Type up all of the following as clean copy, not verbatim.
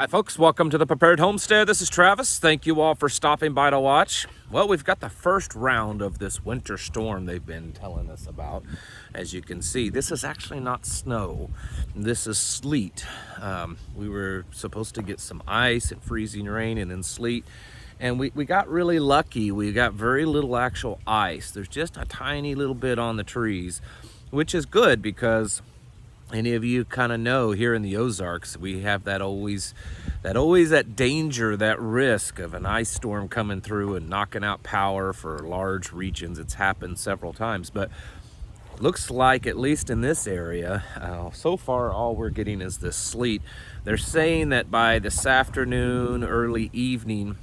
Hi folks, welcome to the Prepared Homestead. This is Travis. Thank you all for stopping by to watch. Well, we've got the first round of this winter storm they've been telling us about. As you can see, this is actually not snow. This is sleet. We were supposed to get some ice and freezing rain and then sleet. And we got really lucky. We got very little actual ice. There's just a tiny little bit on the trees, which is good because any of you kind of know here in the Ozarks, we have that danger, that risk of an ice storm coming through and knocking out power for large regions. It's happened several times, but looks like, at least in this area, so far all we're getting is this sleet. They're saying that by this afternoon, early evening,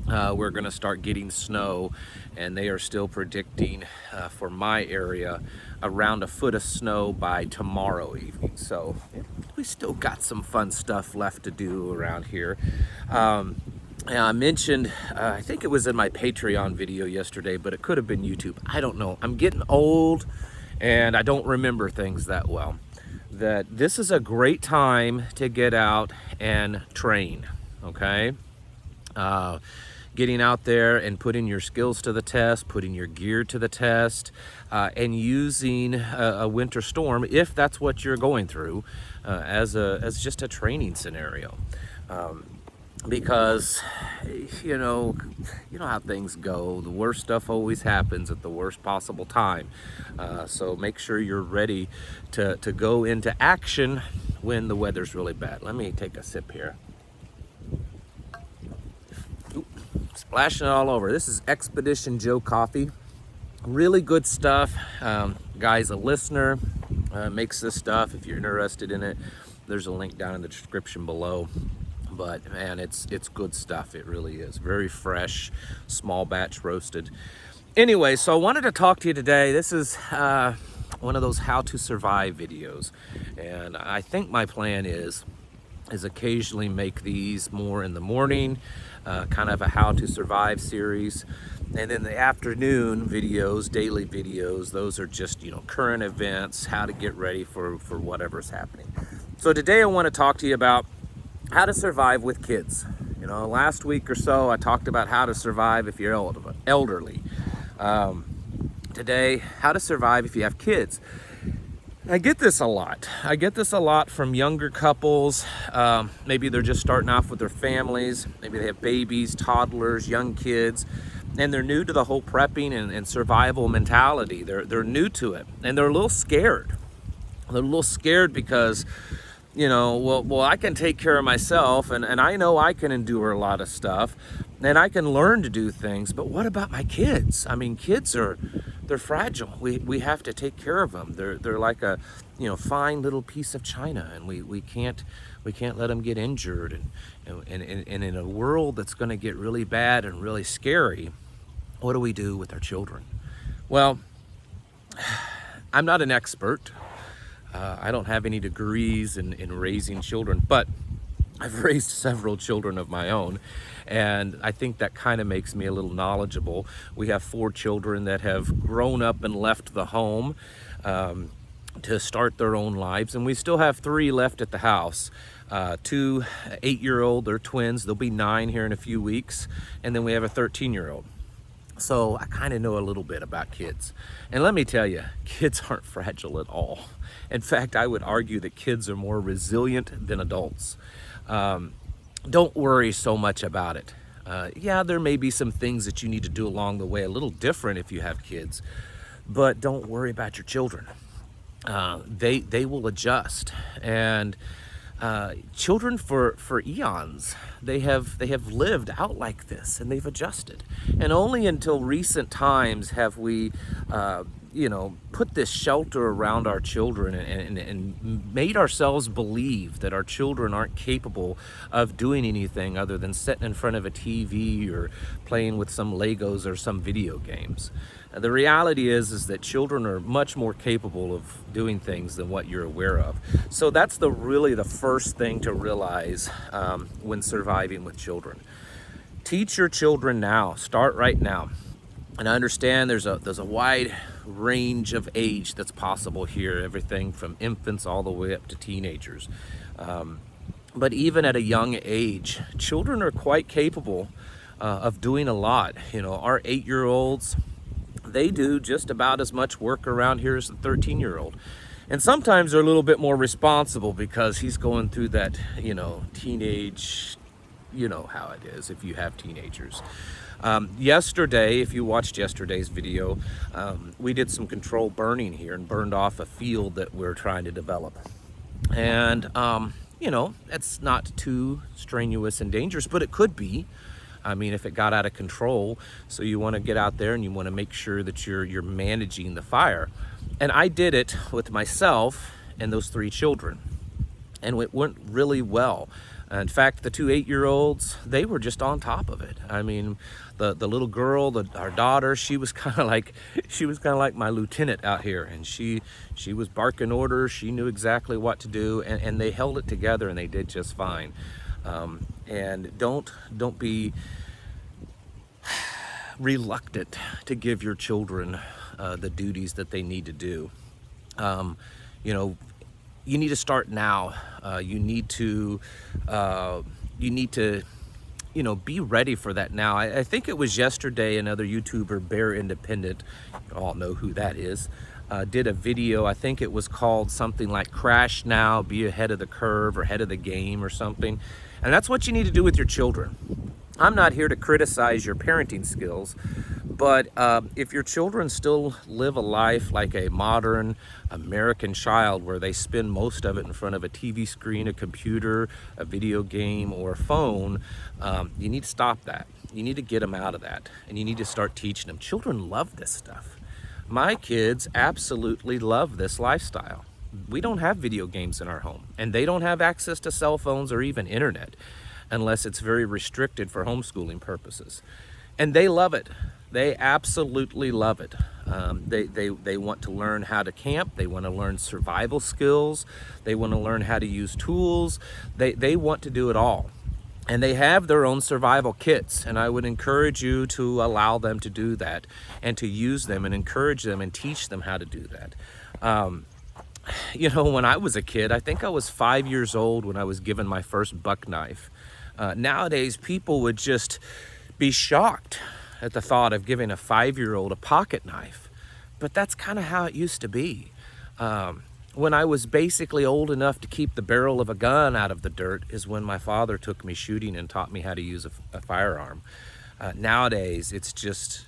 we're going to start getting snow, and they are still predicting for my area around a foot of snow by tomorrow evening. So we still got some fun stuff left to do around here. I mentioned, I think it was in my Patreon video yesterday, but it could have been YouTube. I don't know. I'm getting old and I don't remember things that well. That this is a great time to get out and train, okay? Getting out there and putting your skills to the test, putting your gear to the test, and using a winter storm, if that's what you're going through, as just a training scenario. Because you know how things go. The worst stuff always happens at the worst possible time. So make sure you're ready to go into action when the weather's really bad. Let me take a sip here. Splashing it all over. This is Expedition Joe coffee. Really good stuff. Guy's a listener, makes this stuff. If you're interested in it, there's a link down in the description below. But man, it's good stuff. It really is. Very fresh, small batch roasted. Anyway, so I wanted to talk to you today. This is one of those how to survive videos. And I think my plan is occasionally make these more in the morning, kind of a how to survive series, and then the afternoon videos, daily videos, those are just current events, how to get ready for whatever's happening. So today I want to talk to you about how to survive with kids. Last week or so I talked about how to survive if you're elderly. Today, how to survive if you have kids. I get this a lot. I get this a lot from younger couples. Maybe they're just starting off with their families. Maybe they have babies, toddlers, young kids, and they're new to the whole prepping and survival mentality. They're new to it, and they're a little scared. They're a little scared because, well, I can take care of myself, and I know I can endure a lot of stuff, and I can learn to do things, but what about my kids? I mean, kids they're fragile. We have to take care of them. They're like a fine little piece of china, and we can't let them get injured. And in a world that's going to get really bad and really scary, what do we do with our children? Well, I'm not an expert. I don't have any degrees in raising children, but I've raised several children of my own, and I think that kind of makes me a little knowledgeable. We have 4 children that have grown up and left the home to start their own lives, and we still have 3 left at the house. 2 8-year-old, they're twins. They'll be 9 here in a few weeks, and then we have a 13-year-old. So I kind of know a little bit about kids. And let me tell you, kids aren't fragile at all. In fact, I would argue that kids are more resilient than adults. Don't worry so much about it. Yeah, there may be some things that you need to do along the way a little different if you have kids, but don't worry about your children. They will adjust. And children for eons, they have lived out like this, and they've adjusted. And only until recent times have we put this shelter around our children and made ourselves believe that our children aren't capable of doing anything other than sitting in front of a TV or playing with some Legos or some video games. The reality is that children are much more capable of doing things than what you're aware of. So that's really the first thing to realize when surviving with children. Teach your children now. Start right now. And I understand there's a wide range of age that's possible here, everything from infants all the way up to teenagers. But even at a young age, children are quite capable of doing a lot. Our 8-year-olds, they do just about as much work around here as the 13-year-old. And sometimes they're a little bit more responsible because he's going through that, teenage, how it is if you have teenagers. Yesterday, if you watched yesterday's video, we did some controlled burning here and burned off a field that we're trying to develop. And, it's not too strenuous and dangerous, but it could be. I mean, if it got out of control. So you want to get out there and you want to make sure that you're managing the fire. And I did it with myself and those 3 children, and it went really well. In fact, the 2 8-year-olds, they were just on top of it. I mean, the little girl, our daughter, she was kind of like my lieutenant out here, and she was barking orders. She knew exactly what to do, and they held it together, and they did just fine. And don't be reluctant to give your children the duties that they need to do. You need to start now. You need to be ready for that now. I think it was yesterday another YouTuber, Bear Independent, you all know who that is, did a video. I think it was called something like Crash Now, Be Ahead of the Curve, or Ahead of the Game or something. And that's what you need to do with your children. I'm not here to criticize your parenting skills, but if your children still live a life like a modern American child where they spend most of it in front of a TV screen, a computer, a video game, or a phone, you need to stop that. You need to get them out of that, and you need to start teaching them. Children love this stuff. My kids absolutely love this lifestyle. We don't have video games in our home, and they don't have access to cell phones or even internet unless it's very restricted for homeschooling purposes. And they love it. They absolutely love it. They want to learn how to camp. They want to learn survival skills. They want to learn how to use tools. They want to do it all. And they have their own survival kits, and I would encourage you to allow them to do that and to use them and encourage them and teach them how to do that. When I was a kid, I think I was 5 years old when I was given my first buck knife. Nowadays, people would just be shocked at the thought of giving a 5-year-old a pocket knife. But that's kind of how it used to be. When I was basically old enough to keep the barrel of a gun out of the dirt is when my father took me shooting and taught me how to use a firearm. Nowadays, it's just,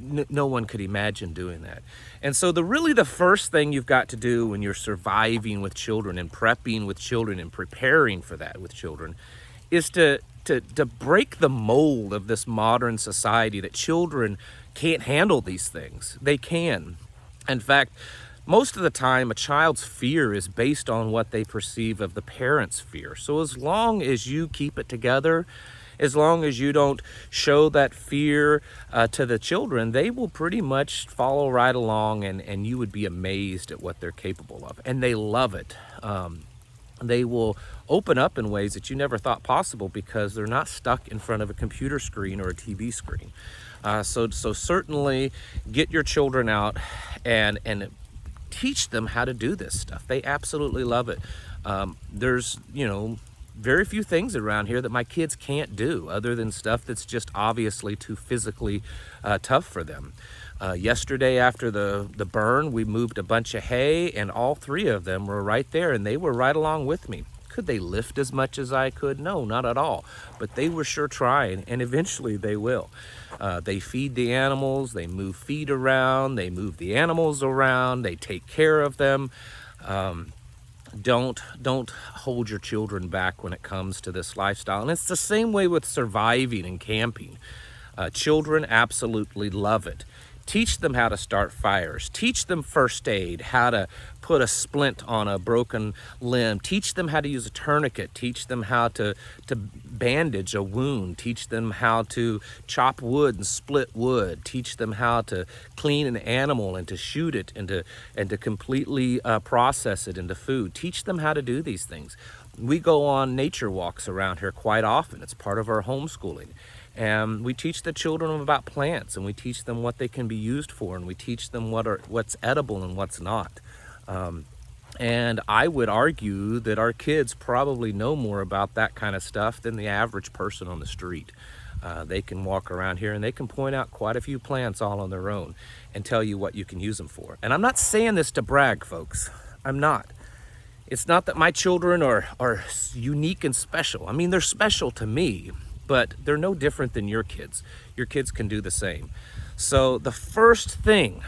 no one could imagine doing that. And so the first thing you've got to do when you're surviving with children and prepping with children and preparing for that with children is to break the mold of this modern society that children can't handle these things. They can. In fact, most of the time, a child's fear is based on what they perceive of the parent's fear. So as long as you keep it together, as long as you don't show that fear to the children, they will pretty much follow right along, and you would be amazed at what they're capable of. And they love it. They will open up in ways that you never thought possible because they're not stuck in front of a computer screen or a TV screen. So certainly get your children out and teach them how to do this stuff. They absolutely love it. There's, very few things around here that my kids can't do other than stuff that's just obviously too physically tough for them. Yesterday after the burn, we moved a bunch of hay, and all 3 of them were right there, and they were right along with me. Could they lift as much as I could? No, not at all. But they were sure trying, and eventually they will. They feed the animals, they move feed around, they move the animals around, they take care of them. Don't hold your children back when it comes to this lifestyle. And it's the same way with surviving and camping. Children absolutely love it. Teach them how to start fires. Teach them first aid, how to put a splint on a broken limb. Teach them how to use a tourniquet. Teach them how to bandage a wound. Teach them how to chop wood and split wood. Teach them how to clean an animal and to shoot it and to completely process it into food. Teach them how to do these things. We go on nature walks around here quite often. It's part of our homeschooling. And we teach the children about plants, and we teach them what they can be used for, and we teach them what's edible and what's not. And I would argue that our kids probably know more about that kind of stuff than the average person on the street. They can walk around here and they can point out quite a few plants all on their own and tell you what you can use them for. And I'm not saying this to brag, folks. I'm not. It's not that my children are unique and special. I mean, they're special to me, but they're no different than your kids. Your kids can do the same. So the first thing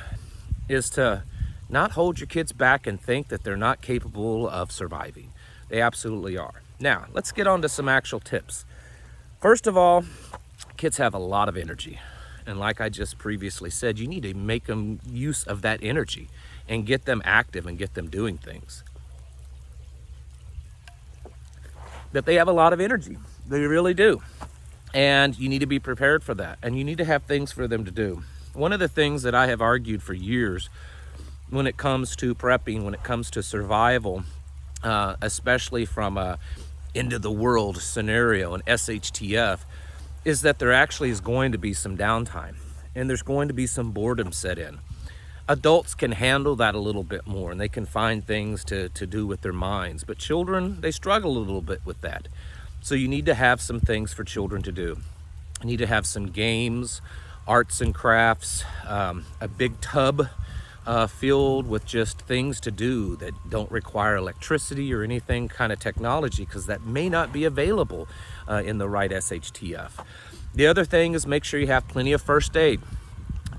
is to not hold your kids back and think that they're not capable of surviving. They absolutely are. Now, let's get on to some actual tips. First of all, kids have a lot of energy. And like I just previously said, you need to make them use of that energy and get them active and get them doing things. That they have a lot of energy. They really do. And you need to be prepared for that. And you need to have things for them to do. One of the things that I have argued for years when it comes to prepping, when it comes to survival, especially from a end of the world scenario, an SHTF, is that there actually is going to be some downtime and there's going to be some boredom set in. Adults can handle that a little bit more and they can find things to do with their minds, but children, they struggle a little bit with that. So you need to have some things for children to do. You need to have some games, arts and crafts, a big tub filled with just things to do that don't require electricity or anything kind of technology, because that may not be available in the right SHTF. The other thing is make sure you have plenty of first aid.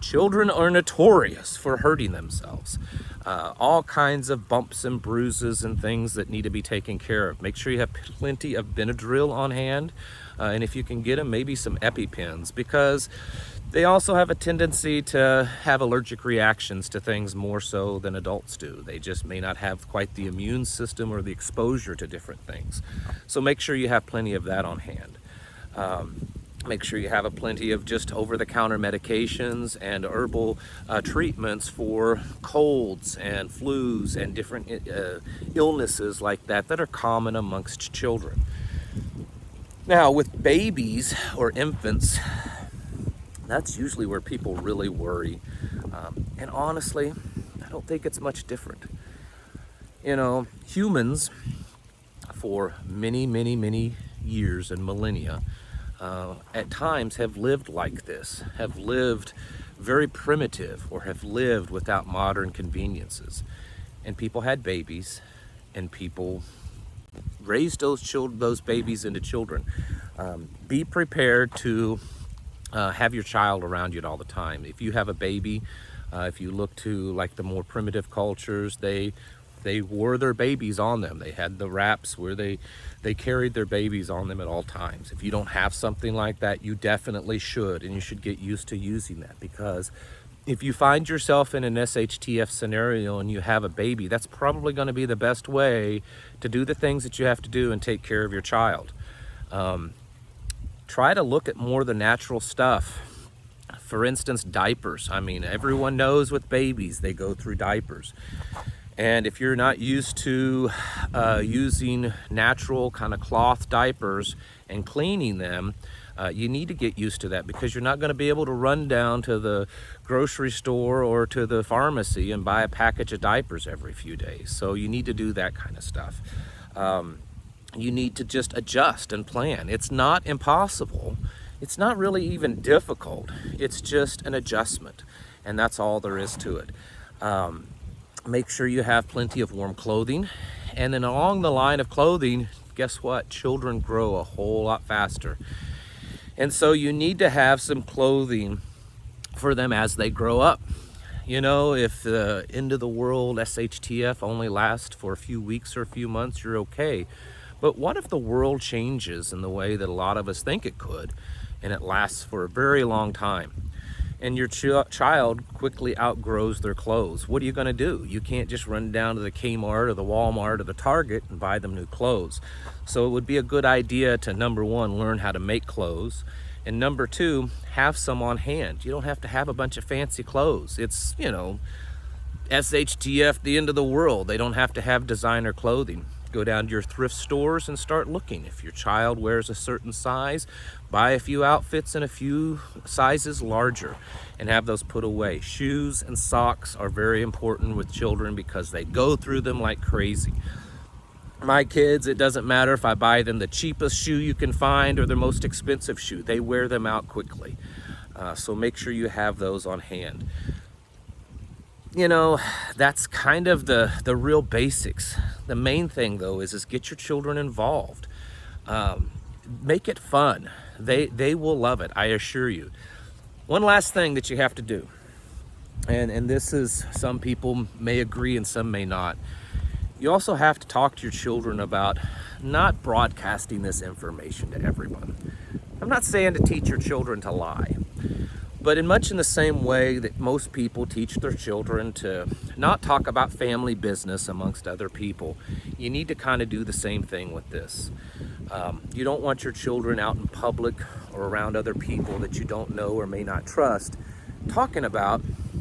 Children are notorious for hurting themselves. All kinds of bumps and bruises and things that need to be taken care of. Make sure you have plenty of Benadryl on hand. And if you can get them, maybe some EpiPens, because they also have a tendency to have allergic reactions to things more so than adults do. They just may not have quite the immune system or the exposure to different things. So make sure you have plenty of that on hand. Make sure you have a plenty of just over-the-counter medications and herbal treatments for colds and flus and different illnesses like that that are common amongst children. Now, with babies or infants, that's usually where people really worry. And honestly, I don't think it's much different. You know, humans, for many, many, many years and millennia, at times have lived like this, have lived very primitive, or have lived without modern conveniences. And people had babies, and people raised those babies into children. Be prepared to have your child around you all the time. If you have a baby, if you look to like the more primitive cultures, they wore their babies on them. They had the wraps where they carried their babies on them at all times. If you don't have something like that, you definitely should, and you should get used to using that, because if you find yourself in an SHTF scenario and you have a baby, that's probably going to be the best way to do the things that you have to do and take care of your child. Try to look at more of the natural stuff. For instance, diapers. I mean, everyone knows with babies, they go through diapers. And if you're not used to using natural kind of cloth diapers and cleaning them, you need to get used to that, because you're not going to be able to run down to the grocery store or to the pharmacy and buy a package of diapers every few days. So you need to do that kind of stuff. You need to just adjust and plan. It's not impossible. It's not really even difficult. It's just an adjustment, and that's all there is to it. Make sure you have plenty of warm clothing. And then along the line of clothing, guess what? Children grow a whole lot faster. And so you need to have some clothing for them as they grow up. You know, if the end of the world SHTF only lasts for a few weeks or a few months, you're okay. But what if the world changes in the way that a lot of us think it could, and it lasts for a very long time? And your child quickly outgrows their clothes. What are you going to do? You can't just run down to the Kmart or the Walmart or the Target and buy them new clothes. So it would be a good idea to, number one, learn how to make clothes. And number two, have some on hand. You don't have to have a bunch of fancy clothes. It's, you know, SHTF, the end of the world. They don't have to have designer clothing. Go down to your thrift stores and start looking. If your child wears a certain size, buy a few outfits in a few sizes larger and have those put away. Shoes and socks are very important with children because they go through them like crazy. My kids, it doesn't matter if I buy them the cheapest shoe you can find or the most expensive shoe. They wear them out quickly. So make sure you have those on hand. You know, that's kind of the real basics. The main thing though is get your children involved. Make it fun. They will love it, I assure you. One last thing that you have to do, and this is, some people may agree and some may not. You also have to talk to your children about not broadcasting this information to everyone. I'm not saying to teach your children to lie, but in much in the same way that most people teach their children to not talk about family business amongst other people, you need to kind of do the same thing with this. You don't want your children out in public or around other people that you don't know or may not trust talking about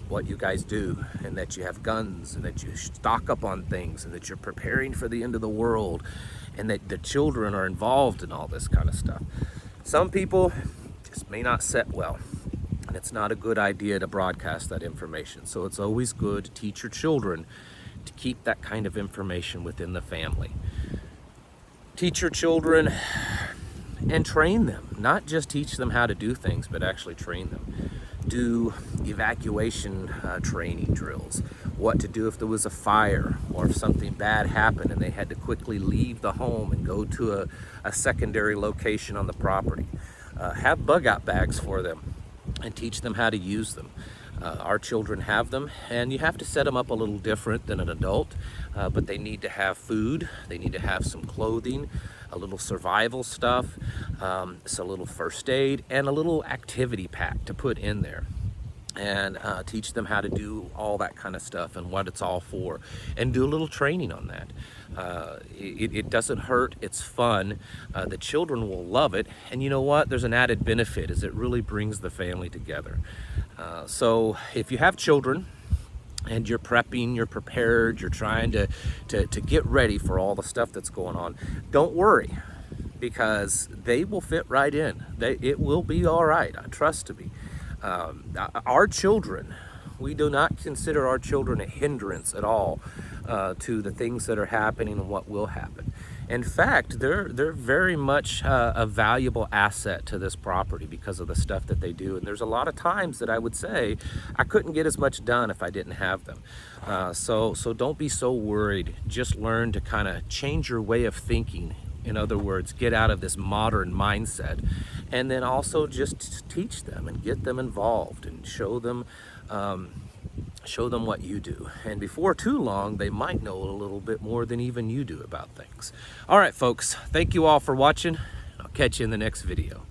what you guys do, and that you have guns, and that you stock up on things, and that you're preparing for the end of the world, and that the children are involved in all this kind of stuff. Some people just may not set well, and it's not a good idea to broadcast that information. So it's always good to teach your children to keep that kind of information within the family. Teach your children and train them, not just teach them how to do things, but actually train them. Do evacuation training drills, what to do if there was a fire or if something bad happened and they had to quickly leave the home and go to a secondary location on the property. Have bug out bags for them and teach them how to use them. Our children have them, and you have to set them up a little different than an adult, but they need to have food, they need to have some clothing, a little survival stuff, so a little first aid, and a little activity pack to put in there. And teach them how to do all that kind of stuff and what it's all for, and do a little training on that. It doesn't hurt, it's fun, the children will love it, and you know what, there's an added benefit, is it really brings the family together. So if you have children and you're prepping, you're prepared, you're trying to get ready for all the stuff that's going on, don't worry, because they will fit right in. It will be all right, trust me. Our children, we do not consider our children a hindrance at all to the things that are happening and what will happen. In fact, they're very much a valuable asset to this property because of the stuff that they do. And there's a lot of times that I would say I couldn't get as much done if I didn't have them. So don't be so worried. Just learn to kind of change your way of thinking. In other words, get out of this modern mindset, and then also just teach them and get them involved and show them what you do. And before too long, they might know a little bit more than even you do about things. All right, folks, thank you all for watching. I'll catch you in the next video.